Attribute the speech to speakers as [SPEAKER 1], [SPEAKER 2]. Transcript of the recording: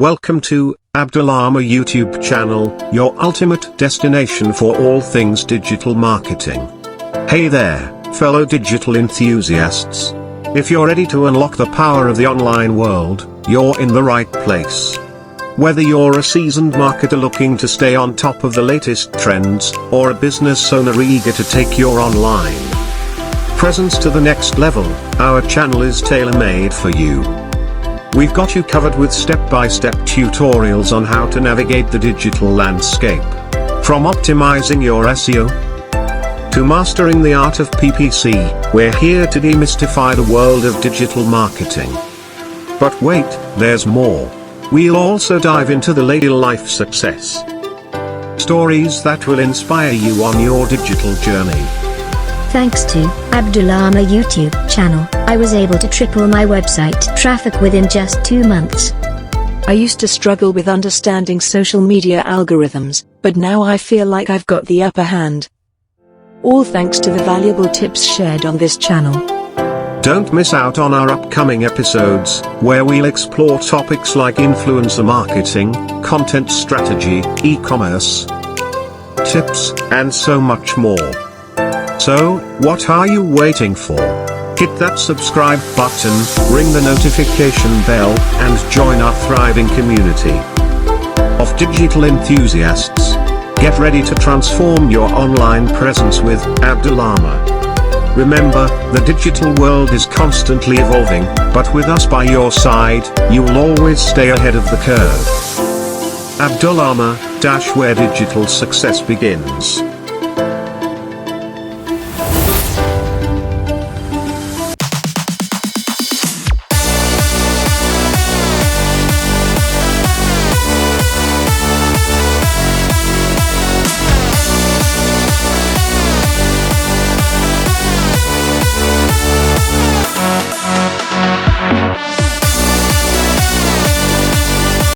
[SPEAKER 1] Welcome to Abdul Aamer YouTube channel, your ultimate destination for all things digital marketing. Hey there, fellow digital enthusiasts. If you're ready to unlock the power of the online world, you're in the right place. Whether you're a seasoned marketer looking to stay on top of the latest trends, or a business owner eager to take your online presence to the next level, our channel is tailor-made for you. We've got you covered with step-by-step tutorials on how to navigate the digital landscape. From optimizing your SEO to mastering the art of PPC, we're here to demystify the world of digital marketing. But wait, there's more. We'll also dive into the lady life success stories that will inspire you on your digital journey.
[SPEAKER 2] Thanks to Abdul Aamer YouTube channel, I was able to triple my website traffic within just 2 months.
[SPEAKER 3] I used to struggle with understanding social media algorithms, but now I feel like I've got the upper hand. All thanks to the valuable tips shared on this channel.
[SPEAKER 1] Don't miss out on our upcoming episodes, where we'll explore topics like influencer marketing, content strategy, e-commerce tips, and so much more. So, what are you waiting for? Hit that subscribe button, ring the notification bell, and join our thriving community of digital enthusiasts. Get ready to transform your online presence with Abdul Aamer. Remember, the digital world is constantly evolving, but with us by your side, you'll always stay ahead of the curve. Abdul Aamer, where digital success begins.